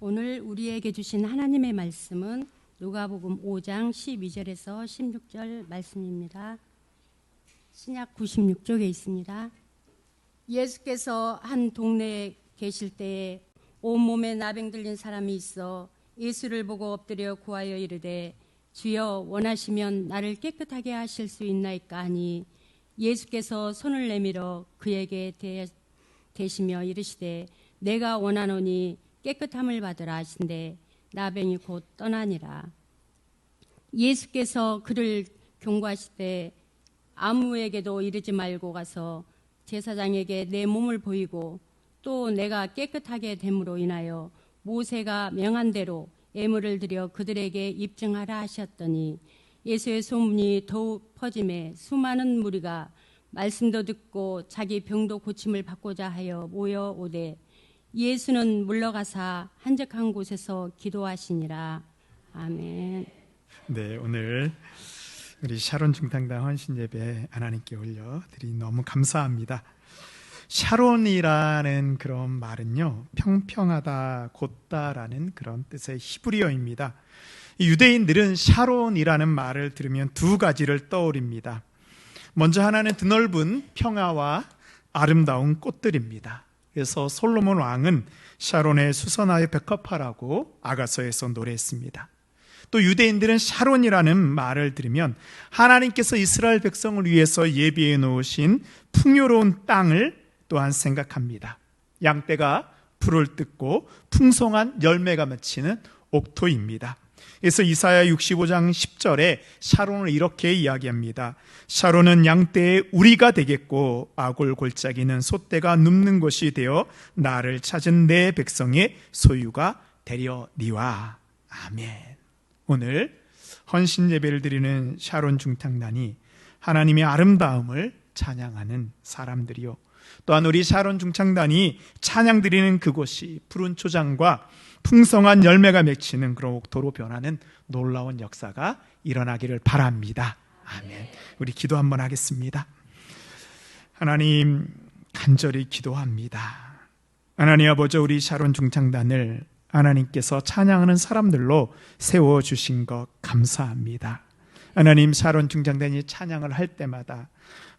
오늘 우리에게 주신 하나님의 말씀은 누가복음 5장 12절에서 16절 말씀입니다. 신약 96쪽에 있습니다. 예수께서 한 동네에 계실 때에 온몸에 나병 들린 사람이 있어 예수를 보고 엎드려 구하여 이르되 주여 원하시면 나를 깨끗하게 하실 수 있나이까 하니 예수께서 손을 내밀어 그에게 대시며 이르시되 내가 원하노니 깨끗함을 받으라 하신대 나병이 곧 떠나니라. 예수께서 그를 경고하시되 아무에게도 이르지 말고 가서 제사장에게 내 몸을 보이고 또 내가 깨끗하게 됨으로 인하여 모세가 명한 대로 예물을 드려 그들에게 입증하라 하셨더니 예수의 소문이 더욱 퍼짐에 수많은 무리가 말씀도 듣고 자기 병도 고침을 받고자 하여 모여오되 예수는 물러가사 한적한 곳에서 기도하시니라. 아멘. 네, 오늘 우리 샤론 중탕당 헌신 예배 하나님께 올려드리 너무 감사합니다. 샤론이라는 그런 말은요, 평평하다, 곧다라는 그런 뜻의 히브리어입니다. 유대인들은 샤론이라는 말을 들으면 두 가지를 떠올립니다. 먼저 하나는 드넓은 평화와 아름다운 꽃들입니다. 그래서 솔로몬 왕은 샤론의 수선화의 백합화라고 아가서에서 노래했습니다. 또 유대인들은 샤론이라는 말을 들으면 하나님께서 이스라엘 백성을 위해서 예비해 놓으신 풍요로운 땅을 또한 생각합니다. 양떼가 풀을 뜯고 풍성한 열매가 맺히는 옥토입니다. 그래서 이사야 65장 10절에 샤론을 이렇게 이야기합니다. 샤론은 양떼의 우리가 되겠고 아골 골짜기는 솥대가 눕는 곳이 되어 나를 찾은 내 백성의 소유가 되려니와. 아멘. 오늘 헌신 예배를 드리는 샤론 중탕단이 하나님의 아름다움을 찬양하는 사람들이요, 또한 우리 샤론 중창단이 찬양 드리는 그곳이 푸른 초장과 풍성한 열매가 맺히는 그런 옥토로 변하는 놀라운 역사가 일어나기를 바랍니다. 아멘. 우리 기도 한번 하겠습니다. 하나님, 간절히 기도합니다. 하나님 아버지, 우리 샤론 중창단을 하나님께서 찬양하는 사람들로 세워주신 것 감사합니다. 하나님, 샤론 중창단이 찬양을 할 때마다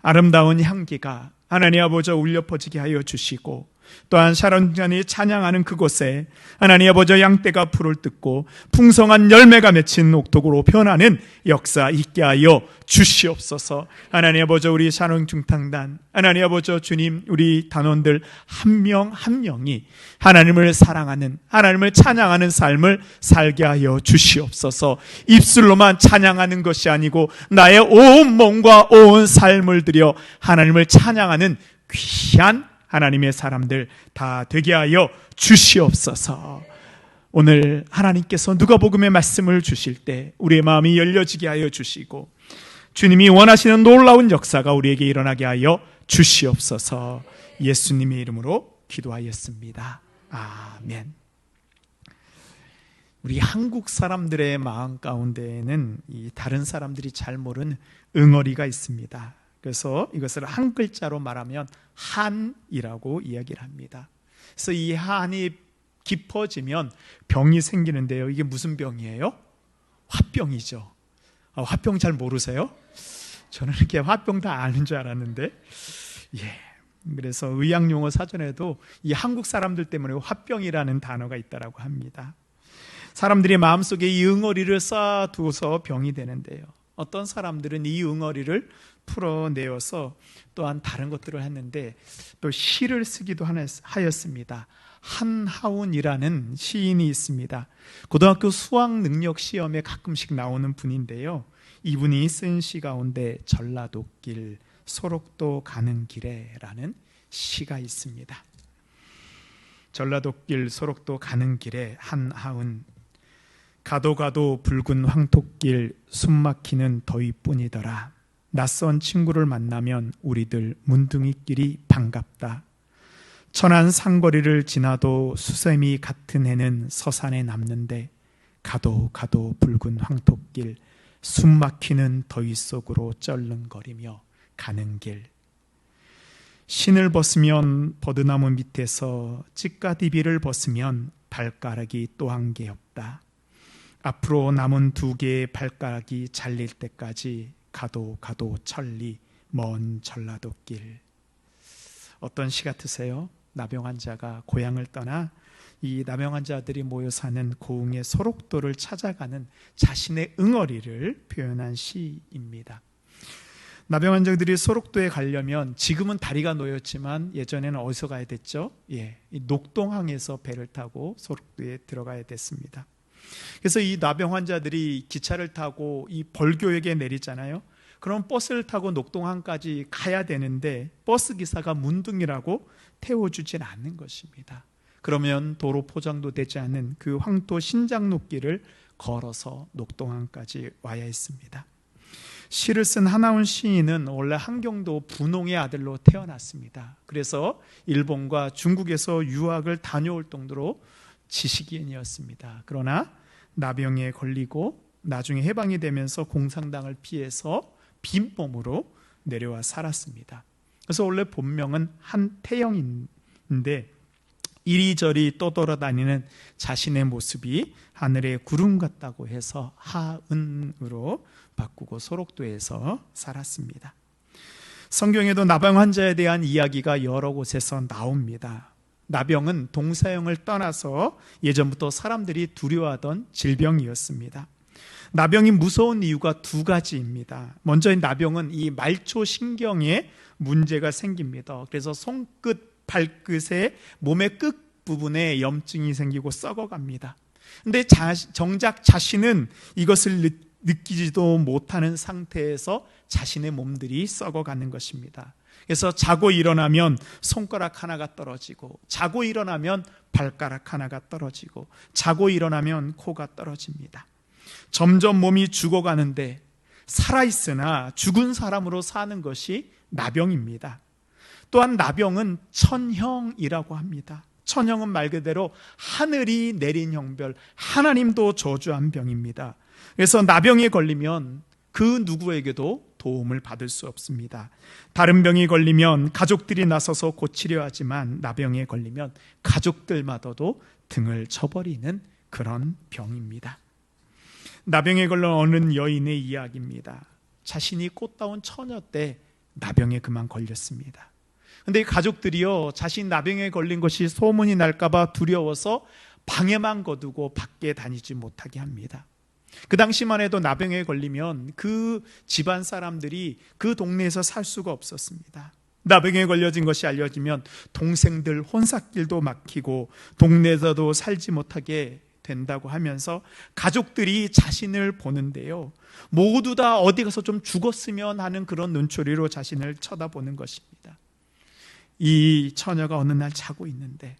아름다운 향기가 하나님 아버지 울려 퍼지게 하여 주시고, 또한 샤론 중창단이 찬양하는 그곳에 하나님 아버지 양떼가 풀을 뜯고 풍성한 열매가 맺힌 옥토로 변하는 역사 있게 하여 주시옵소서. 하나님 아버지, 우리 샤론 중창단 하나님 아버지 주님, 우리 단원들 한 명 한 명이 하나님을 사랑하는, 하나님을 찬양하는 삶을 살게 하여 주시옵소서. 입술로만 찬양하는 것이 아니고 나의 온 몸과 온 삶을 들여 하나님을 찬양하는 귀한 하나님의 사람들 다 되게 하여 주시옵소서. 오늘 하나님께서 누가복음의 말씀을 주실 때 우리의 마음이 열려지게 하여 주시고 주님이 원하시는 놀라운 역사가 우리에게 일어나게 하여 주시옵소서. 예수님의 이름으로 기도하였습니다. 아멘. 우리 한국 사람들의 마음 가운데에는 이 다른 사람들이 잘 모르는 응어리가 있습니다. 그래서 이것을 한 글자로 말하면 한이라고 이야기를 합니다. 그래서 이 한이 깊어지면 병이 생기는데요. 이게 무슨 병이에요? 화병이죠. 화병 잘 모르세요? 저는 이렇게 화병 다 아는 줄 알았는데, 그래서 의학용어 사전에도 이 한국 사람들 때문에 화병이라는 단어가 있다고 합니다. 사람들이 마음속에 이 응어리를 쌓아두어서 병이 되는데요, 어떤 사람들은 이 응어리를 풀어내어서 또한 다른 것들을 했는데 또 시를 쓰기도 하였습니다. 한하운이라는 시인이 있습니다. 고등학교 수학 능력 시험에 가끔씩 나오는 분인데요, 이분이 쓴 시 가운데 전라도길 소록도 가는 길에 라는 시가 있습니다. 전라도길 소록도 가는 길에 한하운, 가도 가도 붉은 황토길 숨막히는 더위뿐이더라. 낯선 친구를 만나면 우리들 문둥이끼리 반갑다. 천안 상거리를 지나도 수세미 같은 해는 서산에 남는데 가도 가도 붉은 황토길 숨막히는 더위 속으로 쩔렁거리며 가는 길. 신을 벗으면 버드나무 밑에서 찌까디비를 벗으면 발가락이 또 한 개 없다. 앞으로 남은 2개의 발가락이 잘릴 때까지 가도 천리 먼 전라도 길. 어떤 시 같으세요? 나병 환자가 고향을 떠나 이 나병 환자들이 모여 사는 고흥의 소록도를 찾아가는 자신의 응어리를 표현한 시입니다. 나병 환자들이 소록도에 가려면 지금은 다리가 놓였지만 예전에는 어디서 가야 됐죠? 이 녹동항에서 배를 타고 소록도에 들어가야 됐습니다. 그래서 이 나병 환자들이 기차를 타고 이 벌교역에 내리잖아요. 그럼 버스를 타고 녹동항까지 가야 되는데 버스 기사가 문둥이라고 태워주진 않는 것입니다. 그러면 도로 포장도 되지 않은 그 황토 신장로길을 걸어서 녹동항까지 와야 했습니다. 시를 쓴 하나훈 시인은 원래 함경도 분홍의 아들로 태어났습니다. 그래서 일본과 중국에서 유학을 다녀올 정도로 지식인이었습니다. 그러나 나병에 걸리고 나중에 해방이 되면서 공산당을 피해서 빈몸으로 내려와 살았습니다. 그래서 원래 본명은 한태영인데 이리저리 떠돌아다니는 자신의 모습이 하늘의 구름 같다고 해서 하은으로 바꾸고 소록도에서 살았습니다. 성경에도 나병 환자에 대한 이야기가 여러 곳에서 나옵니다. 나병은 동사형을 떠나서 예전부터 사람들이 두려워하던 질병이었습니다. 나병이 무서운 이유가 2가지입니다. 먼저 나병은 이 말초 신경에 문제가 생깁니다. 그래서 손끝, 발끝에 몸의 끝 부분에 염증이 생기고 썩어갑니다. 근데 정작 자신은 이것을 느끼지도 못하는 상태에서 자신의 몸들이 썩어가는 것입니다. 그래서 자고 일어나면 손가락 하나가 떨어지고, 자고 일어나면 발가락 하나가 떨어지고, 자고 일어나면 코가 떨어집니다. 점점 몸이 죽어가는데 살아있으나 죽은 사람으로 사는 것이 나병입니다. 또한 나병은 천형이라고 합니다. 천형은 말 그대로 하늘이 내린 형별, 하나님도 저주한 병입니다. 그래서 나병에 걸리면 그 누구에게도 도움을 받을 수 없습니다. 다른 병이 걸리면 가족들이 나서서 고치려 하지만 나병에 걸리면 가족들마저도 등을 쳐버리는 그런 병입니다. 나병에 걸린 어느 여인의 이야기입니다. 자신이 꽃다운 처녀 때 나병에 그만 걸렸습니다. 근데 가족들이요, 자신 나병에 걸린 것이 소문이 날까봐 두려워서 방에만 거두고 밖에 다니지 못하게 합니다. 그 당시만 해도 나병에 걸리면 그 집안 사람들이 그 동네에서 살 수가 없었습니다. 나병에 걸려진 것이 알려지면 동생들 혼삿길도 막히고 동네에서도 살지 못하게 된다고 하면서 가족들이 자신을 보는데요, 모두 다 어디 가서 좀 죽었으면 하는 그런 눈초리로 자신을 쳐다보는 것입니다. 이 처녀가 어느 날 자고 있는데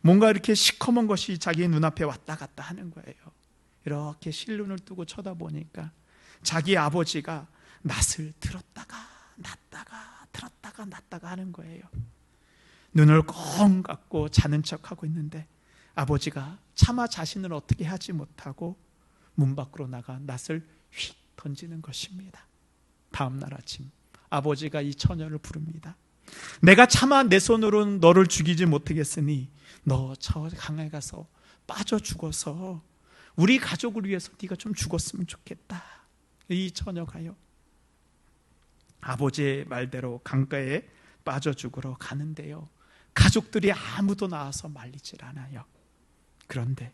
뭔가 이렇게 시커먼 것이 자기 눈앞에 왔다 갔다 하는 거예요. 이렇게 실눈을 뜨고 쳐다보니까 자기 아버지가 낯을 들었다가 놨다가 들었다가 놨다가 하는 거예요. 눈을 꽁 감고 자는 척하고 있는데 아버지가 차마 자신을 어떻게 하지 못하고 문 밖으로 나가 낯을 휙 던지는 것입니다. 다음 날 아침 아버지가 이 처녀를 부릅니다. 내가 차마 내 손으로는 너를 죽이지 못하겠으니 너 저 강에 가서 빠져 죽어서 우리 가족을 위해서 네가 좀 죽었으면 좋겠다. 이 처녀가요, 아버지의 말대로 강가에 빠져 죽으러 가는데요, 가족들이 아무도 나와서 말리질 않아요. 그런데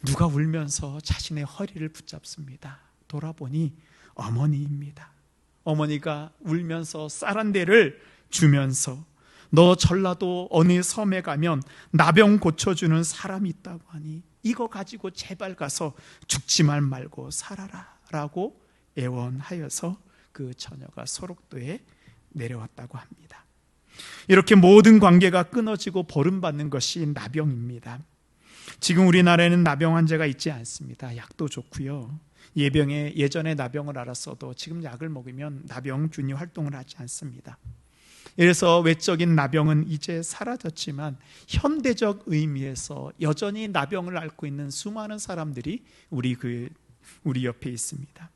누가 울면서 자신의 허리를 붙잡습니다. 돌아보니 어머니입니다. 어머니가 울면서 쌀 한 대를 주면서 너 전라도 어느 섬에 가면 나병 고쳐주는 사람이 있다고 하니 이거 가지고 제발 가서 죽지만 말고 살아라 라고 애원하여서 그 처녀가 소록도에 내려왔다고 합니다. 이렇게 모든 관계가 끊어지고 버림받는 것이 나병입니다. 지금 우리나라에는 나병 환자가 있지 않습니다. 약도 좋고요, 예전에 나병을 앓았어도 지금 약을 먹으면 나병균이 활동을 하지 않습니다. 그래서 외적인 나병은 이제 사라졌지만 현대적 의미에서 여전히 나병을 앓고 있는 수많은 사람들이 우리 옆에 있습니다.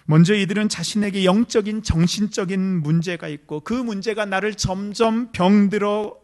먼저 이들은 자신에게 영적인 정신적인 문제가 있고 그 문제가 나를 점점 병들어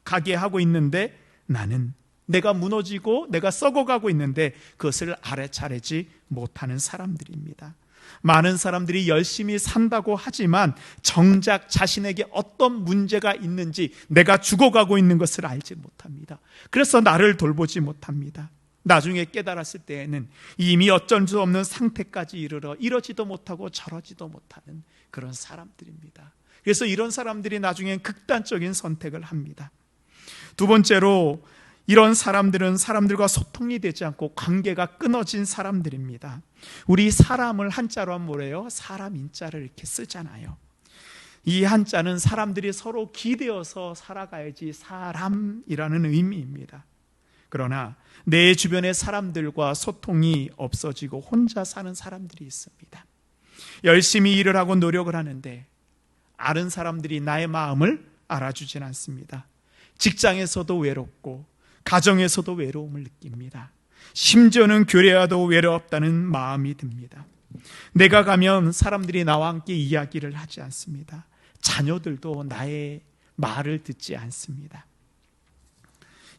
가게 하고 있는데 나는 내가 무너지고 내가 썩어가고 있는데 그것을 알아차리지 못하는 사람들입니다. 많은 사람들이 열심히 산다고 하지만 정작 자신에게 어떤 문제가 있는지, 내가 죽어가고 있는 것을 알지 못합니다. 그래서 나를 돌보지 못합니다. 나중에 깨달았을 때에는 이미 어쩔 수 없는 상태까지 이르러 이러지도 못하고 저러지도 못하는 그런 사람들입니다. 그래서 이런 사람들이 나중엔 극단적인 선택을 합니다. 두 번째로, 이런 사람들은 사람들과 소통이 되지 않고 관계가 끊어진 사람들입니다. 우리 사람을 한자로 하면 뭐래요? 사람 인자를 이렇게 쓰잖아요. 이 한자는 사람들이 서로 기대어서 살아가야지 사람이라는 의미입니다. 그러나 내 주변의 사람들과 소통이 없어지고 혼자 사는 사람들이 있습니다. 열심히 일을 하고 노력을 하는데 아는 사람들이 나의 마음을 알아주진 않습니다. 직장에서도 외롭고 가정에서도 외로움을 느낍니다. 심지어는 교회와도 외롭다는 마음이 듭니다. 내가 가면 사람들이 나와 함께 이야기를 하지 않습니다. 자녀들도 나의 말을 듣지 않습니다.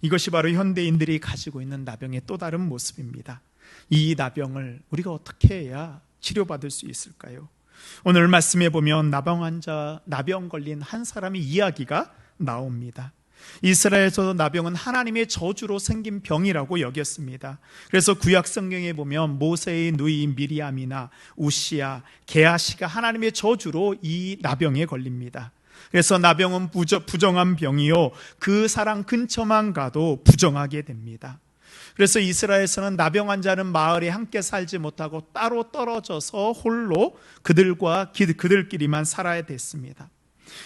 이것이 바로 현대인들이 가지고 있는 나병의 또 다른 모습입니다. 이 나병을 우리가 어떻게 해야 치료받을 수 있을까요? 오늘 말씀에 보면 나병 걸린 한 사람의 이야기가 나옵니다. 이스라엘에서도 나병은 하나님의 저주로 생긴 병이라고 여겼습니다. 그래서 구약 성경에 보면 모세의 누이 미리암이나 우시야, 게하시가 하나님의 저주로 이 나병에 걸립니다. 그래서 나병은 부정한 병이요, 그 사람 근처만 가도 부정하게 됩니다. 그래서 이스라엘에서는 나병 환자는 마을에 함께 살지 못하고 따로 떨어져서 홀로 그들끼리만 살아야 됐습니다.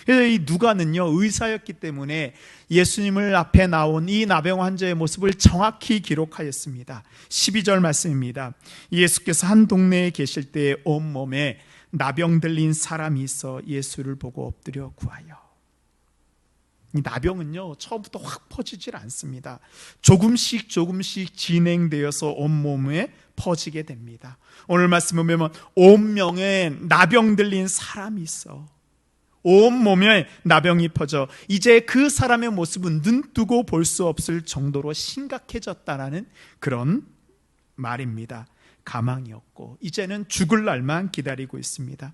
그래서 이 누가는요, 의사였기 때문에 예수님을 앞에 나온 이 나병 환자의 모습을 정확히 기록하였습니다. 12절 말씀입니다. 예수께서 한 동네에 계실 때 온몸에 나병 들린 사람이 있어 예수를 보고 엎드려 구하여. 이 나병은요, 처음부터 확 퍼지질 않습니다. 조금씩 진행되어서 온몸에 퍼지게 됩니다. 오늘 말씀을 보면 온명에 나병 들린 사람이 있어. 온몸에 나병이 퍼져 이제 그 사람의 모습은 눈뜨고 볼 수 없을 정도로 심각해졌다라는 그런 말입니다. 가망이 없고 이제는 죽을 날만 기다리고 있습니다.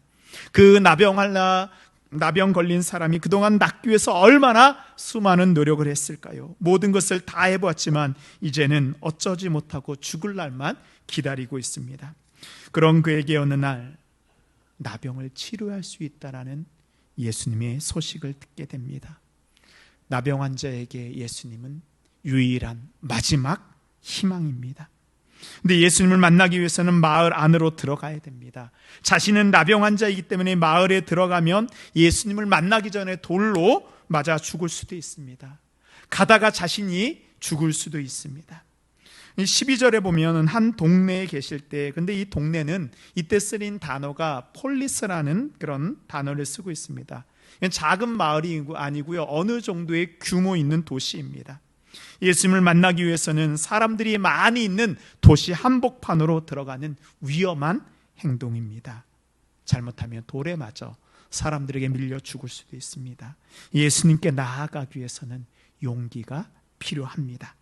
그 나병 걸린 사람이 그동안 낫기 위해서 얼마나 수많은 노력을 했을까요? 모든 것을 다 해보았지만 이제는 어쩌지 못하고 죽을 날만 기다리고 있습니다. 그런 그에게 어느 날 나병을 치료할 수 있다라는 예수님의 소식을 듣게 됩니다. 나병 환자에게 예수님은 유일한 마지막 희망입니다. 근데 예수님을 만나기 위해서는 마을 안으로 들어가야 됩니다. 자신은 나병 환자이기 때문에 마을에 들어가면 예수님을 만나기 전에 돌로 맞아 죽을 수도 있습니다. 가다가 자신이 죽을 수도 있습니다. 12절에 보면 한 동네에 계실 때, 근데 이 동네는 이때 쓰인 단어가 폴리스라는 그런 단어를 쓰고 있습니다. 작은 마을이 아니고요, 어느 정도의 규모 있는 도시입니다. 예수님을 만나기 위해서는 사람들이 많이 있는 도시 한복판으로 들어가는 위험한 행동입니다. 잘못하면 돌에 맞아 사람들에게 밀려 죽을 수도 있습니다. 예수님께 나아가기 위해서는 용기가 필요합니다.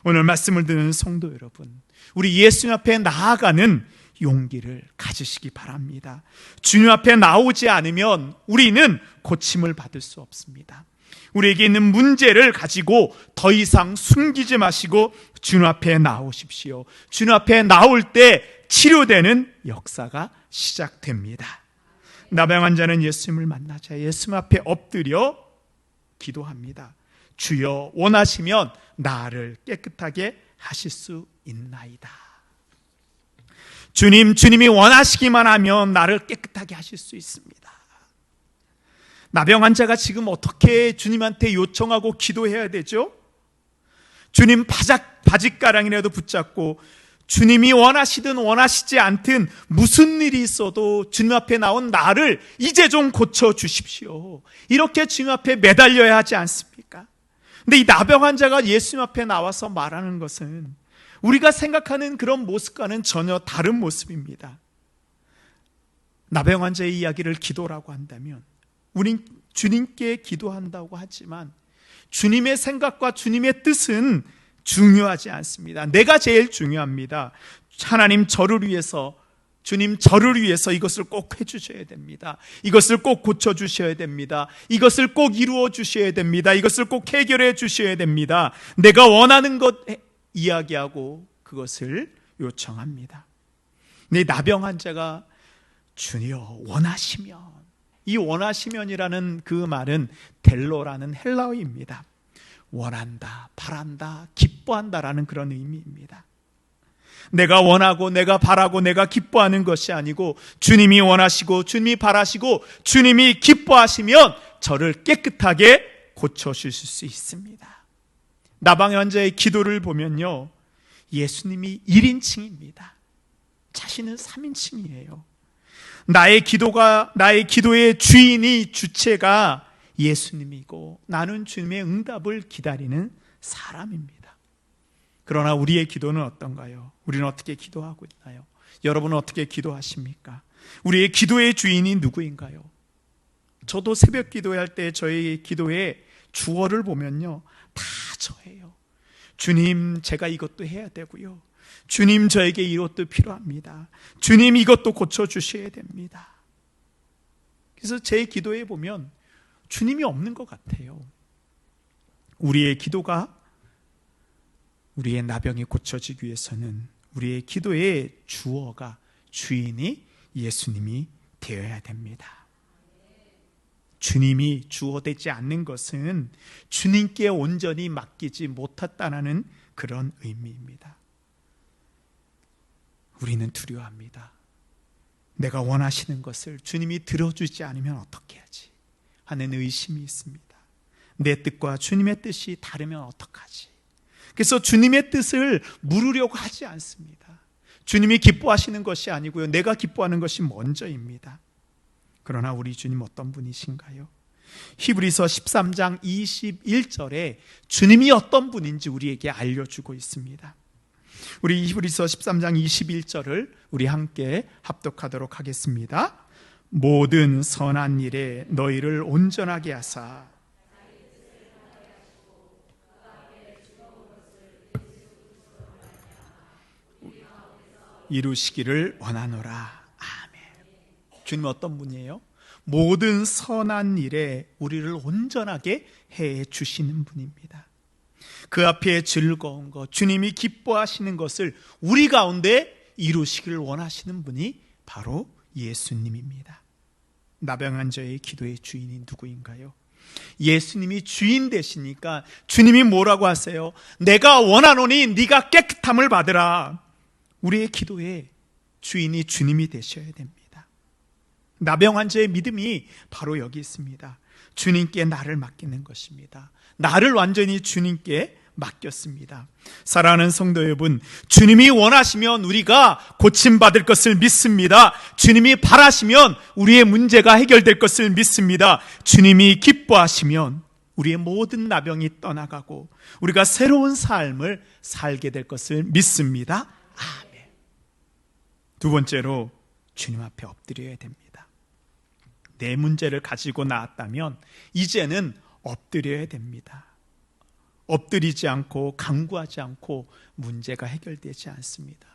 오늘 말씀을 듣는 성도 여러분, 우리 예수님 앞에 나아가는 용기를 가지시기 바랍니다. 주님 앞에 나오지 않으면 우리는 고침을 받을 수 없습니다. 우리에게 있는 문제를 가지고 더 이상 숨기지 마시고 주님 앞에 나오십시오. 주님 앞에 나올 때 치료되는 역사가 시작됩니다. 나병 환자는 예수님을 만나자 예수님 앞에 엎드려 기도합니다. 주여, 원하시면 나를 깨끗하게 하실 수 있나이다. 주님이 원하시기만 하면 나를 깨끗하게 하실 수 있습니다. 나병 환자가 지금 어떻게 주님한테 요청하고 기도해야 되죠? 주님 바짓가랑이라도 붙잡고 주님이 원하시든 원하시지 않든 무슨 일이 있어도 주님 앞에 나온 나를 이제 좀 고쳐주십시오. 이렇게 주님 앞에 매달려야 하지 않습니까? 근데 이 나병 환자가 예수님 앞에 나와서 말하는 것은 우리가 생각하는 그런 모습과는 전혀 다른 모습입니다. 나병 환자의 이야기를 기도라고 한다면 우린 주님께 기도한다고 하지만 주님의 생각과 주님의 뜻은 중요하지 않습니다. 내가 제일 중요합니다. 하나님 저를 위해서, 주님 저를 위해서 이것을 꼭 해주셔야 됩니다. 이것을 꼭 고쳐주셔야 됩니다. 이것을 꼭 이루어 주셔야 됩니다. 이것을 꼭 해결해 주셔야 됩니다. 내가 원하는 것 이야기하고 그것을 요청합니다. 내 나병 환자가 주여 원하시면, 이 원하시면이라는 그 말은 델로라는 헬라어입니다. 원한다, 바란다, 기뻐한다라는 그런 의미입니다. 내가 원하고 내가 바라고 내가 기뻐하는 것이 아니고 주님이 원하시고 주님이 바라시고 주님이 기뻐하시면 저를 깨끗하게 고쳐주실 수 있습니다. 나병 환자의 기도를 보면요, 예수님이 1인칭입니다. 자신은 3인칭이에요. 나의 기도의 주인이, 주체가 예수님이고 나는 주님의 응답을 기다리는 사람입니다. 그러나 우리의 기도는 어떤가요? 우리는 어떻게 기도하고 있나요? 여러분은 어떻게 기도하십니까? 우리의 기도의 주인이 누구인가요? 저도 새벽 기도할 때 저희 기도의 주어를 보면요, 다 저예요. 주님, 제가 이것도 해야 되고요. 주님, 저에게 이것도 필요합니다. 주님, 이것도 고쳐주셔야 됩니다. 그래서 제 기도에 보면 주님이 없는 것 같아요. 우리의 기도가, 우리의 나병이 고쳐지기 위해서는 우리의 기도의 주어가, 주인이 예수님이 되어야 됩니다. 주님이 주어되지 않는 것은 주님께 온전히 맡기지 못했다는 그런 의미입니다. 우리는 두려워합니다. 내가 원하시는 것을 주님이 들어주지 않으면 어떻게 하지 하는 의심이 있습니다. 내 뜻과 주님의 뜻이 다르면 어떡하지? 그래서 주님의 뜻을 물으려고 하지 않습니다. 주님이 기뻐하시는 것이 아니고요, 내가 기뻐하는 것이 먼저입니다. 그러나 우리 주님 어떤 분이신가요? 히브리서 13장 21절에 주님이 어떤 분인지 우리에게 알려주고 있습니다. 우리 히브리서 13장 21절을 우리 함께 합독하도록 하겠습니다. 모든 선한 일에 너희를 온전하게 하사 이루시기를 원하노라. 아멘. 주님 어떤 분이에요? 모든 선한 일에 우리를 온전하게 해 주시는 분입니다. 그 앞에 즐거운 것, 주님이 기뻐하시는 것을 우리 가운데 이루시기를 원하시는 분이 바로 예수님입니다. 나병한 자의 기도의 주인이 누구인가요? 예수님이 주인 되시니까 주님이 뭐라고 하세요? 내가 원하노니 네가 깨끗함을 받으라. 우리의 기도의 주인이 주님이 되셔야 됩니다. 나병한 자의 믿음이 바로 여기 있습니다. 주님께 나를 맡기는 것입니다. 나를 완전히 주님께 맡겼습니다. 사랑하는 성도 여러분, 주님이 원하시면 우리가 고침받을 것을 믿습니다. 주님이 바라시면 우리의 문제가 해결될 것을 믿습니다. 주님이 기뻐하시면 우리의 모든 나병이 떠나가고 우리가 새로운 삶을 살게 될 것을 믿습니다. 아멘. 두 번째로 주님 앞에 엎드려야 됩니다. 내 문제를 가지고 나왔다면 이제는 엎드려야 됩니다. 엎드리지 않고 간구하지 않고 문제가 해결되지 않습니다.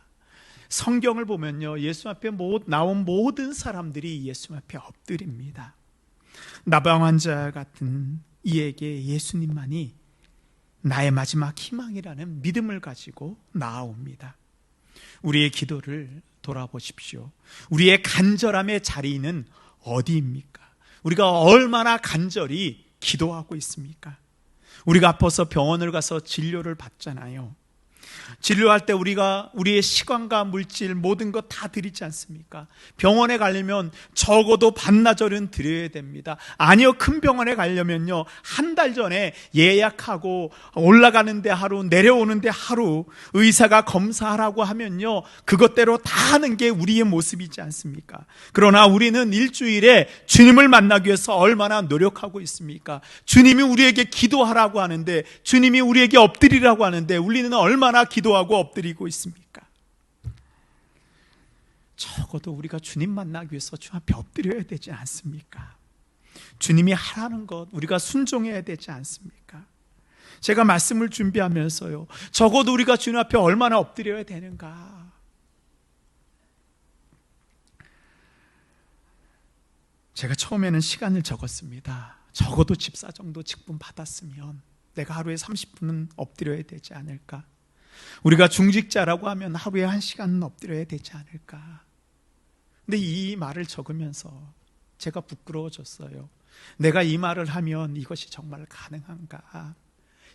성경을 보면요, 예수 앞에 나온 모든 사람들이 예수 앞에 엎드립니다. 나병 환자 같은 이에게 예수님만이 나의 마지막 희망이라는 믿음을 가지고 나아옵니다. 우리의 기도를 돌아보십시오. 우리의 간절함의 자리는 어디입니까? 우리가 얼마나 간절히 기도하고 있습니까? 우리가 아파서 병원을 가서 진료를 받잖아요. 진료할 때 우리가 우리의 시간과 물질 모든 것 다 드리지 않습니까? 병원에 가려면 적어도 반나절은 드려야 됩니다. 아니요, 큰 병원에 가려면요, 한 달 전에 예약하고 올라가는데 하루, 내려오는데 하루, 의사가 검사하라고 하면요, 그것대로 다 하는 게 우리의 모습이지 않습니까? 그러나 우리는 일주일에 주님을 만나기 위해서 얼마나 노력하고 있습니까? 주님이 우리에게 기도하라고 하는데, 주님이 우리에게 엎드리라고 하는데 우리는 얼마나 기도하고 엎드리고 있습니까? 적어도 우리가 주님 만나기 위해서 주 앞에 엎드려야 되지 않습니까? 주님이 하라는 것 우리가 순종해야 되지 않습니까? 제가 말씀을 준비하면서요, 적어도 우리가 주님 앞에 얼마나 엎드려야 되는가. 제가 처음에는 시간을 적었습니다. 적어도 집사 정도 직분 받았으면 내가 하루에 30분은 엎드려야 되지 않을까. 우리가 중직자라고 하면 하루에 1시간은 엎드려야 되지 않을까. 근데 이 말을 적으면서 제가 부끄러워졌어요. 내가 이 말을 하면 이것이 정말 가능한가.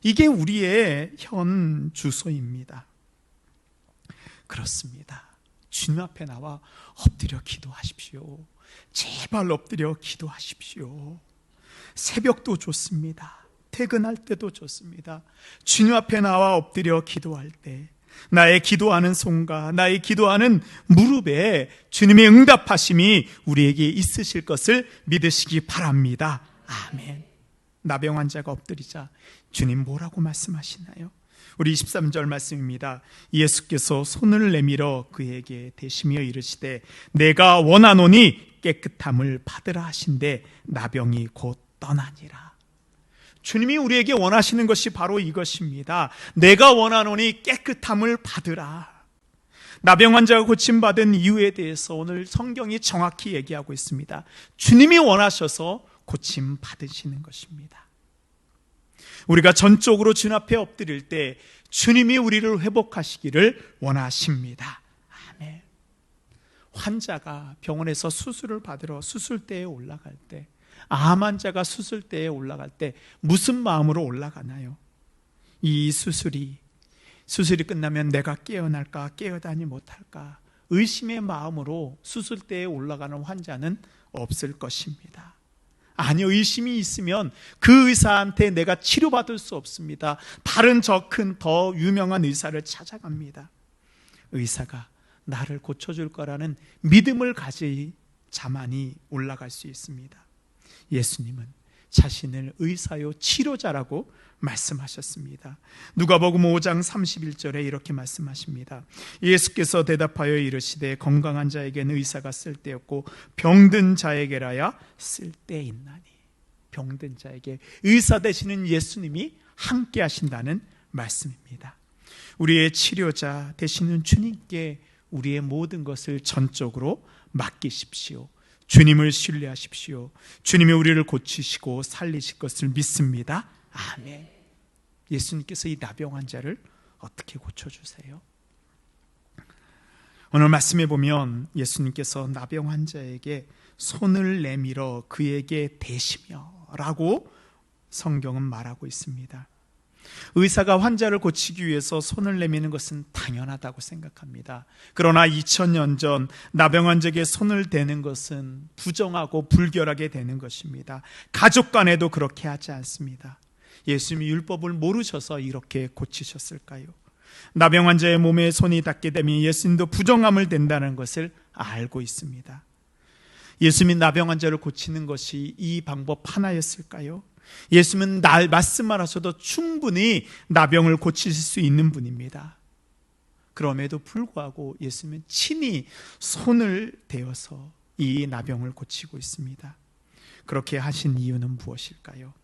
이게 우리의 현 주소입니다. 그렇습니다. 주님 앞에 나와 엎드려 기도하십시오. 제발 엎드려 기도하십시오. 새벽도 좋습니다. 퇴근할 때도 좋습니다. 주님 앞에 나와 엎드려 기도할 때 나의 기도하는 손과 나의 기도하는 무릎에 주님의 응답하심이 우리에게 있으실 것을 믿으시기 바랍니다. 아멘. 나병 환자가 엎드리자 주님 뭐라고 말씀하시나요? 우리 23절 말씀입니다. 예수께서 손을 내밀어 그에게 대시며 이르시되 내가 원하노니 깨끗함을 받으라 하신대 나병이 곧 떠나니라. 주님이 우리에게 원하시는 것이 바로 이것입니다. 내가 원하노니 깨끗함을 받으라. 나병 환자가 고침받은 이유에 대해서 오늘 성경이 정확히 얘기하고 있습니다. 주님이 원하셔서 고침받으시는 것입니다. 우리가 전적으로 주님 앞에 엎드릴 때 주님이 우리를 회복하시기를 원하십니다. 아멘. 환자가 병원에서 수술을 받으러 수술대에 올라갈 때, 암 환자가 수술대에 올라갈 때 무슨 마음으로 올라가나요? 이 수술이 끝나면 내가 깨어날까 깨어나지 못할까 의심의 마음으로 수술대에 올라가는 환자는 없을 것입니다. 아니요, 의심이 있으면 그 의사한테 내가 치료받을 수 없습니다. 다른 더 유명한 의사를 찾아갑니다. 의사가 나를 고쳐줄 거라는 믿음을 가지자만이 올라갈 수 있습니다. 예수님은 자신을 의사요 치료자라고 말씀하셨습니다. 누가복음 5장 31절에 이렇게 말씀하십니다. 예수께서 대답하여 이르시되 건강한 자에게는 의사가 쓸데없고 병든 자에게라야 쓸데있나니. 병든 자에게 의사 되시는 예수님이 함께 하신다는 말씀입니다. 우리의 치료자 되시는 주님께 우리의 모든 것을 전적으로 맡기십시오. 주님을 신뢰하십시오. 주님이 우리를 고치시고 살리실 것을 믿습니다. 아멘. 예수님께서 이 나병 환자를 어떻게 고쳐주세요? 오늘 말씀에 보면 예수님께서 나병 환자에게 손을 내밀어 그에게 대시며 라고 성경은 말하고 있습니다. 의사가 환자를 고치기 위해서 손을 내미는 것은 당연하다고 생각합니다. 그러나 2000년 전 나병 환자에게 손을 대는 것은 부정하고 불결하게 되는 것입니다. 가족 간에도 그렇게 하지 않습니다. 예수님이 율법을 모르셔서 이렇게 고치셨을까요? 나병 환자의 몸에 손이 닿게 되면 예수님도 부정함을 댄다는 것을 알고 있습니다. 예수님이 나병 환자를 고치는 것이 이 방법 하나였을까요? 예수님은 말씀만 하셔도 충분히 나병을 고치실 수 있는 분입니다. 그럼에도 불구하고 예수님은 친히 손을 대어서 이 나병을 고치고 있습니다. 그렇게 하신 이유는 무엇일까요?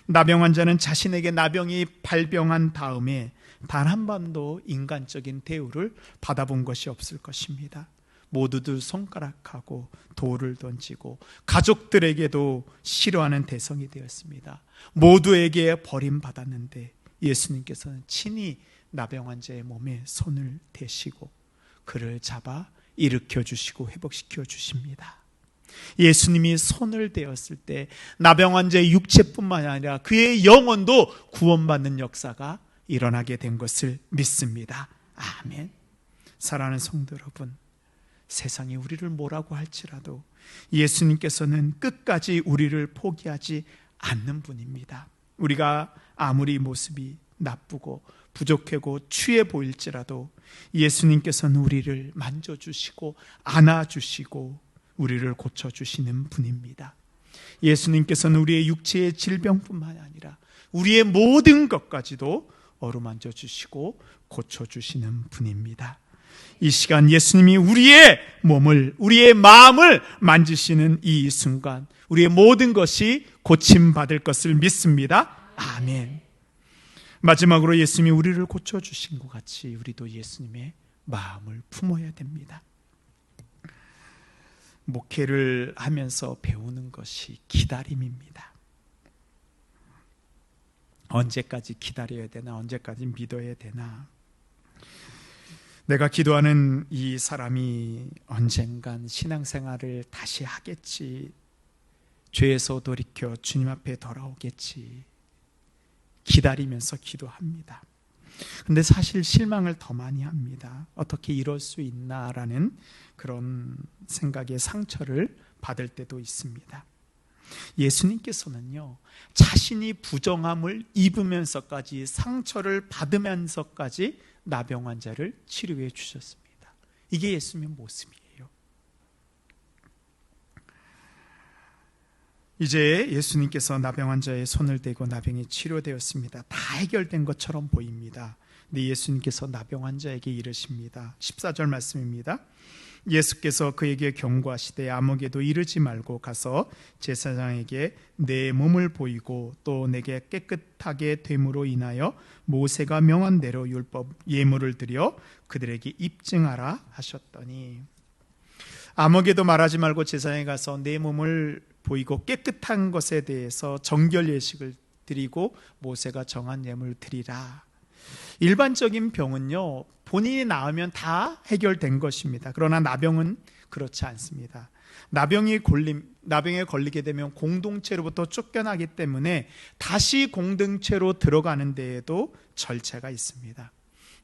나병 환자는 자신에게 나병이 발병한 다음에 단 한 번도 인간적인 대우를 받아본 것이 없을 것입니다. 모두들 손가락하고 돌을 던지고 가족들에게도 싫어하는 대상이 되었습니다. 모두에게 버림받았는데 예수님께서는 친히 나병 환자의 몸에 손을 대시고 그를 잡아 일으켜 주시고 회복시켜 주십니다. 예수님이 손을 대었을 때 나병 환자의 육체뿐만 아니라 그의 영혼도 구원받는 역사가 일어나게 된 것을 믿습니다. 아멘. 사랑하는 성도 여러분, 세상이 우리를 뭐라고 할지라도 예수님께서는 끝까지 우리를 포기하지 않는 분입니다. 우리가 아무리 모습이 나쁘고 부족하고 취해 보일지라도 예수님께서는 우리를 만져주시고 안아주시고 우리를 고쳐주시는 분입니다. 예수님께서는 우리의 육체의 질병뿐만 아니라 우리의 모든 것까지도 어루만져 주시고 고쳐주시는 분입니다. 이 시간 예수님이 우리의 몸을, 우리의 마음을 만지시는 이 순간 우리의 모든 것이 고침받을 것을 믿습니다. 아멘. 마지막으로 예수님이 우리를 고쳐주신 것 같이 우리도 예수님의 마음을 품어야 됩니다. 목회를 하면서 배우는 것이 기다림입니다. 언제까지 기다려야 되나? 언제까지 믿어야 되나? 내가 기도하는 이 사람이 언젠간 신앙생활을 다시 하겠지, 죄에서 돌이켜 주님 앞에 돌아오겠지 기다리면서 기도합니다. 근데 사실 실망을 더 많이 합니다. 어떻게 이럴 수 있나라는 그런 생각에 상처를 받을 때도 있습니다. 예수님께서는요, 자신이 부정함을 입으면서까지 상처를 받으면서까지 나병 환자를 치료해 주셨습니다. 이게 예수님의 모습이에요. 이제 예수님께서 나병 환자의 손을 대고 나병이 치료되었습니다. 다 해결된 것처럼 보입니다. 근데 예수님께서 나병 환자에게 이르십니다. 14절 말씀입니다. 예수께서 그에게 경고하시되 아무에게도 이르지 말고 가서 제사장에게 내 몸을 보이고 또 내게 깨끗하게 됨으로 인하여 모세가 명한 대로 율법 예물을 드려 그들에게 입증하라 하셨더니, 아무에게도 말하지 말고 제사장에 가서 내 몸을 보이고 깨끗한 것에 대해서 정결 예식을 드리고 모세가 정한 예물을 드리라. 일반적인 병은요, 본인이 나으면 다 해결된 것입니다. 그러나 나병은 그렇지 않습니다. 나병에 걸리게 되면 공동체로부터 쫓겨나기 때문에 다시 공동체로 들어가는 데에도 절차가 있습니다.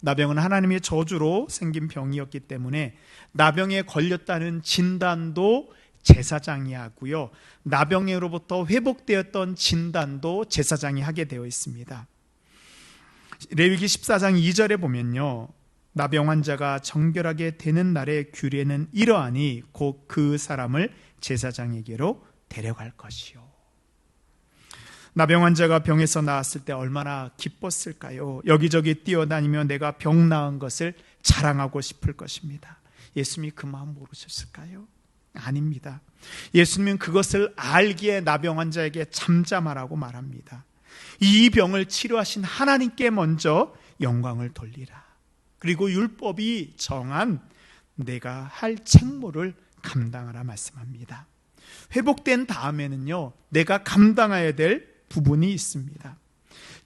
나병은 하나님의 저주로 생긴 병이었기 때문에 나병에 걸렸다는 진단도 제사장이 하고요, 나병으로부터 회복되었던 진단도 제사장이 하게 되어 있습니다. 레위기 14장 2절에 보면요, 나병 환자가 정결하게 되는 날의 규례는 이러하니 곧 그 사람을 제사장에게로 데려갈 것이요. 나병 환자가 병에서 나았을 때 얼마나 기뻤을까요? 여기저기 뛰어다니며 내가 병 나은 것을 자랑하고 싶을 것입니다. 예수님이 그 마음 모르셨을까요? 아닙니다. 예수님은 그것을 알기에 나병 환자에게 잠잠하라고 말합니다. 이 병을 치료하신 하나님께 먼저 영광을 돌리라. 그리고 율법이 정한 내가 할 책무를 감당하라 말씀합니다. 회복된 다음에는요, 내가 감당해야 될 부분이 있습니다.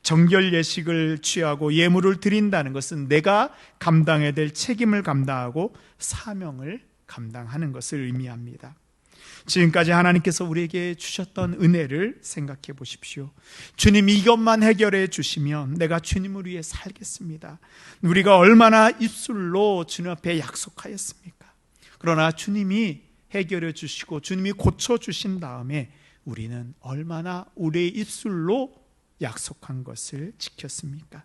정결 예식을 취하고 예물을 드린다는 것은 내가 감당해야 될 책임을 감당하고 사명을 감당하는 것을 의미합니다. 지금까지 하나님께서 우리에게 주셨던 은혜를 생각해 보십시오. 주님 이것만 해결해 주시면 내가 주님을 위해 살겠습니다. 우리가 얼마나 입술로 주님 앞에 약속하였습니까? 그러나 주님이 해결해 주시고 주님이 고쳐 주신 다음에 우리는 얼마나 우리의 입술로 약속한 것을 지켰습니까?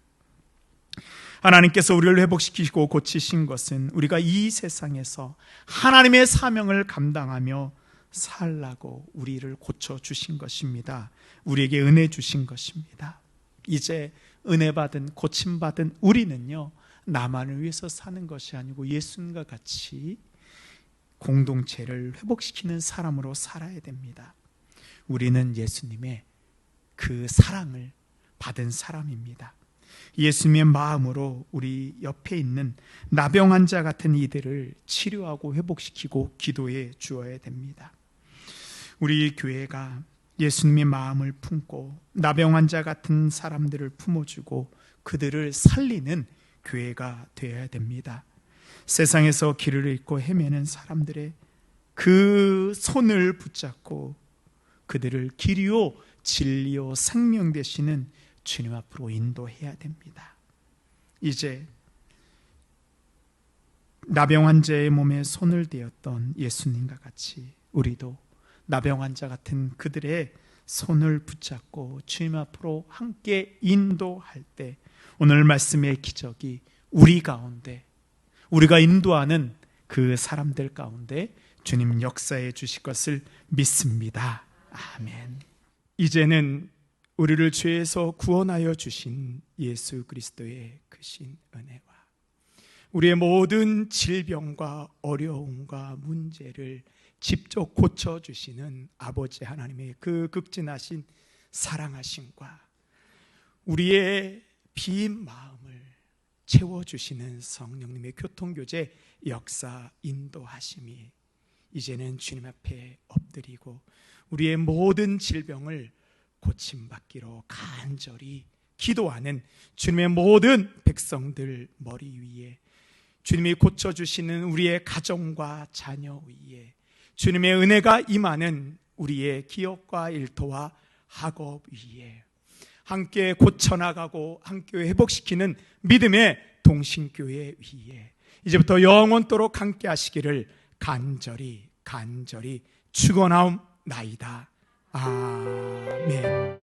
하나님께서 우리를 회복시키시고 고치신 것은 우리가 이 세상에서 하나님의 사명을 감당하며 살라고 우리를 고쳐주신 것입니다. 우리에게 은혜 주신 것입니다. 이제 은혜 받은 고침받은 우리는요, 나만을 위해서 사는 것이 아니고 예수님과 같이 공동체를 회복시키는 사람으로 살아야 됩니다. 우리는 예수님의 그 사랑을 받은 사람입니다. 예수님의 마음으로 우리 옆에 있는 나병 환자 같은 이들을 치료하고 회복시키고 기도해 주어야 됩니다. 우리 교회가 예수님의 마음을 품고 나병 환자 같은 사람들을 품어주고 그들을 살리는 교회가 되어야 됩니다. 세상에서 길을 잃고 헤매는 사람들의 그 손을 붙잡고 그들을 길이요 진리요 생명 되시는 주님 앞으로 인도해야 됩니다. 이제 나병 환자의 몸에 손을 대었던 예수님과 같이 우리도 나병 환자 같은 그들의 손을 붙잡고 주님 앞으로 함께 인도할 때 오늘 말씀의 기적이 우리 가운데, 우리가 인도하는 그 사람들 가운데 주님 역사해 주실 것을 믿습니다. 아멘. 이제는 우리를 죄에서 구원하여 주신 예수 그리스도의 크신 은혜와 우리의 모든 질병과 어려움과 문제를 직접 고쳐주시는 아버지 하나님의 그 극진하신 사랑하심과 우리의 빈 마음을 채워주시는 성령님의 교통교제 역사 인도하심이 이제는 주님 앞에 엎드리고 우리의 모든 질병을 고침받기로 간절히 기도하는 주님의 모든 백성들 머리 위에, 주님이 고쳐주시는 우리의 가정과 자녀 위에, 주님의 은혜가 임하는 우리의 기업과 일터와 학업 위에, 함께 고쳐나가고 함께 회복시키는 믿음의 동신교회 위에 이제부터 영원토록 함께 하시기를 간절히 축원하옵나이다. 아멘.